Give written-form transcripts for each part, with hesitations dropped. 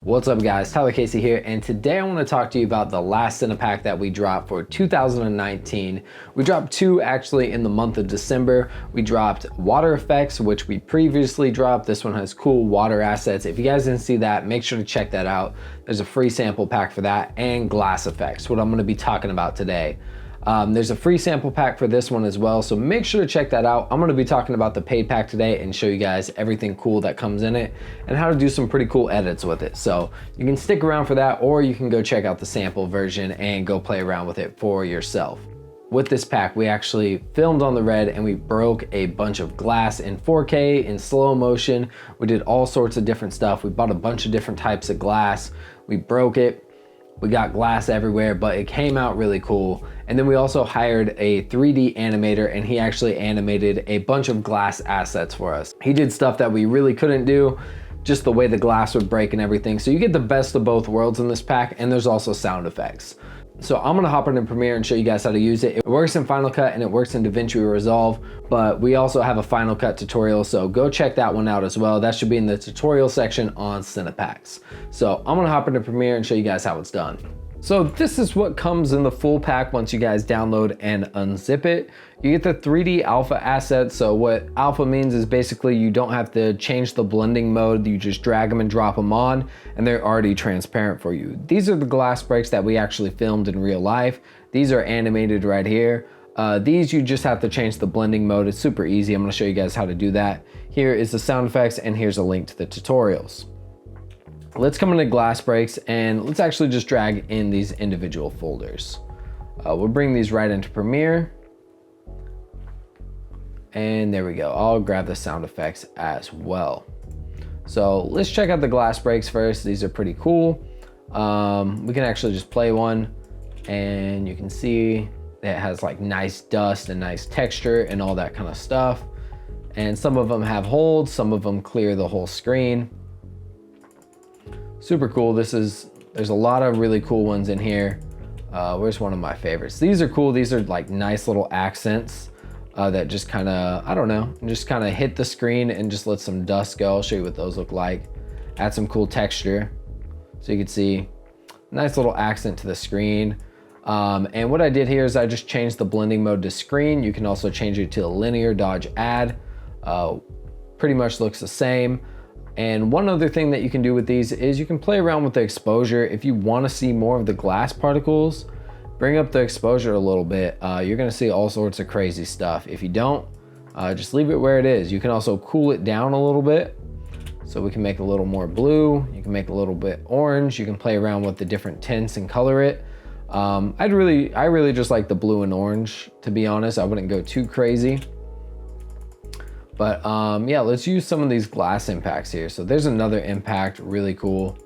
What's up guys, Tyler Casey here, and today I want to talk to you about the last Cinepack that we dropped for 2019. We dropped two actually in the month of December. We dropped Water Effects, which we previously dropped. This one has cool water assets. If you guys didn't see that, make sure to check that out. There's a free sample pack for that, and Glass Effects, what I'm going to be talking about today. There's a free sample pack for this one as well, so make sure to check that out. I'm going to be talking about the paid pack today and show you guys everything cool that comes in it and how to do some pretty cool edits with it. So you can stick around for that, or you can go check out the sample version and go play around with it for yourself. With this pack, we actually filmed on the red and we broke a bunch of glass in 4K, in slow motion. We did all sorts of different stuff. We bought a bunch of different types of glass. We broke it. We got glass everywhere, but it came out really cool. And then we also hired a 3D animator, and he actually animated a bunch of glass assets for us. He did stuff that we really couldn't do, just the way the glass would break and everything. So you get the best of both worlds in this pack, and there's also sound effects. So I'm gonna hop into Premiere and show you guys how to use it. It works in Final Cut and it works in DaVinci Resolve, but we also have a Final Cut tutorial, so go check that one out as well. That should be in the tutorial section on Cinepacks. So I'm gonna hop into Premiere and show you guys how it's done. So this is what comes in the full pack once you guys download and unzip it. You get the 3D alpha assets. So what alpha means is basically you don't have to change the blending mode. You just drag them and drop them on and they're already transparent for you. These are the glass breaks that we actually filmed in real life. These are animated right here. These you just have to change the blending mode. It's super easy. I'm gonna show you guys how to do that. Here is the sound effects and here's a link to the tutorials. Let's come into glass breaks and let's actually just drag in these individual folders. We'll bring these right into Premiere. And there we go. I'll grab the sound effects as well. So let's check out the glass breaks first. These are pretty cool. We can actually just play one and you can see it has like nice dust and nice texture and all that kind of stuff. And some of them have holds, some of them clear the whole screen. Super cool. There's a lot of really cool ones in here. Where's one of my favorites? These are cool. These are like nice little accents that just kind of, I don't know, just kind of hit the screen and just let some dust go. I'll show you what those look like. Add some cool texture. So you can see nice little accent to the screen. And what I did here is I just changed the blending mode to screen. You can also change it to a linear dodge add. Pretty much looks the same. And one other thing that you can do with these is you can play around with the exposure. If you want to see more of the glass particles, bring up the exposure a little bit. You're gonna see all sorts of crazy stuff. If you don't, just leave it where it is. You can also cool it down a little bit. So we can make a little more blue. You can make a little bit orange. You can play around with the different tints and color it. I really just like the blue and orange, to be honest. I wouldn't go too crazy. But yeah, let's use some of these glass impacts here. So there's another impact, really cool.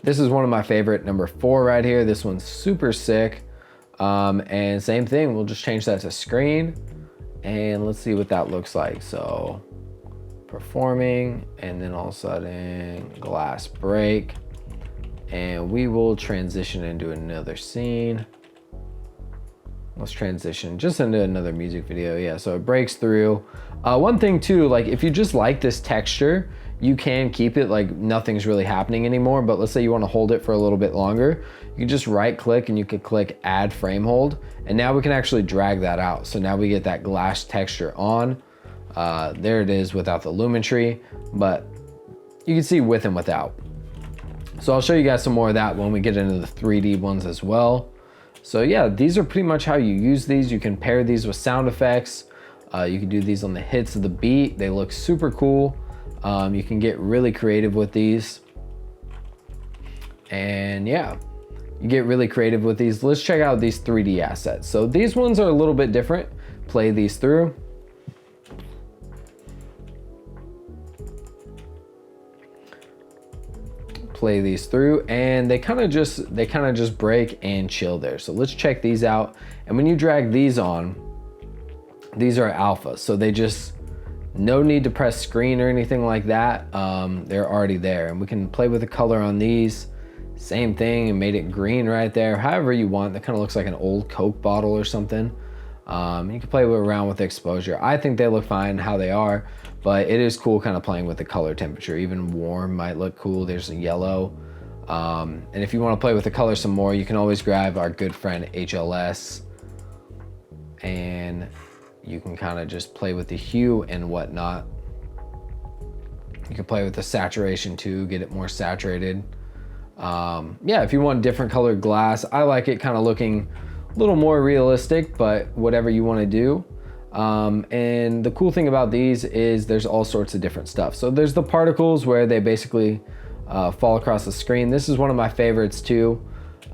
This is one of my favorite, number 4 right here. This one's super sick. And same thing, we'll just change that to screen and let's see what that looks like. So performing, and then all of a sudden glass break, and we will transition into another scene. Let's transition just into another music video. Yeah, so it breaks through. One thing too, like if you just like this texture, you can keep it like nothing's really happening anymore, but let's say you want to hold it for a little bit longer. You can just right click and you can click add frame hold, and now we can actually drag that out. So now we get that glass texture on. There it is without the Lumetri, but you can see with and without. So I'll show you guys some more of that when we get into the 3D ones as well. So yeah, these are pretty much how you use these. You can pair these with sound effects. You can do these on the hits of the beat. They look super cool. You can get really creative with these. And yeah, you get really creative with these. Let's check out these 3D assets. So these ones are a little bit different. Play these through. Play these through, and they kind of just break and chill there. So let's check these out. And when you drag these on, these are alpha, so they just, no need to press screen or anything like that. They're already there, and we can play with the color on these. Same thing, and made it green right there, however you want. That kind of looks like an old Coke bottle or something. You can play around with the exposure. I think they look fine how they are, but it is cool kind of playing with the color temperature. Even warm might look cool. There's a yellow. And if you want to play with the color some more, you can always grab our good friend HLS, and you can kind of just play with the hue and whatnot. You can play with the saturation too, get it more saturated. Yeah, if you want different colored glass, I like it kind of looking a little more realistic, but whatever you want to do. And the cool thing about these is there's all sorts of different stuff. So there's the particles where they basically fall across the screen. This is one of my favorites too.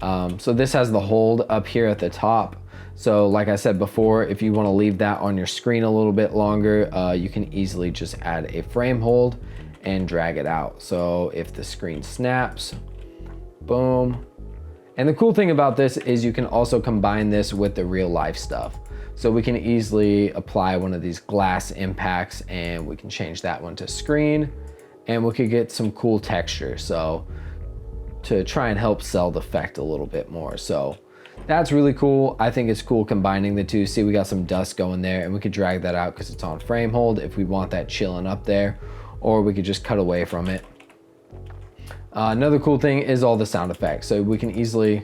So this has the hold up here at the top. So like I said before, if you want to leave that on your screen a little bit longer, you can easily just add a frame hold and drag it out. So if the screen snaps, boom. And the cool thing about this is you can also combine this with the real life stuff. So we can easily apply one of these glass impacts and we can change that one to screen, and we could get some cool texture. So to try and help sell the effect a little bit more. So that's really cool. I think it's cool combining the two. See, we got some dust going there, and we could drag that out because it's on frame hold if we want that chilling up there, or we could just cut away from it. Another cool thing is all the sound effects. So we can easily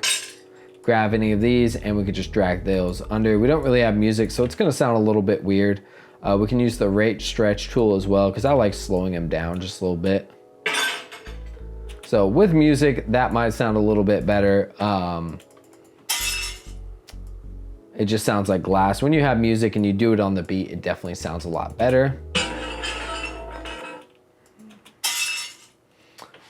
grab any of these and we could just drag those under. We don't really have music, so it's gonna sound a little bit weird. We can use the rate stretch tool as well, because I like slowing them down just a little bit. So with music, that might sound a little bit better. It just sounds like glass. When you have music and you do it on the beat, it definitely sounds a lot better.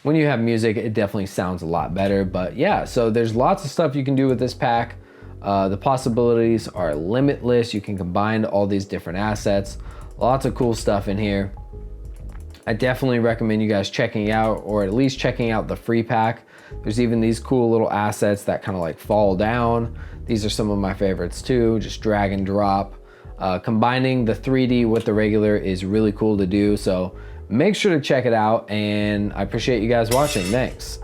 When you have music, it definitely sounds a lot better. But yeah, so there's lots of stuff you can do with this pack. The possibilities are limitless. You can combine all these different assets. Lots of cool stuff in here. I definitely recommend you guys checking out, or at least checking out the free pack. There's even these cool little assets that kind of like fall down. These are some of my favorites too, just drag and drop. Combining the 3D with the regular is really cool to do. So make sure to check it out, and I appreciate you guys watching. Thanks.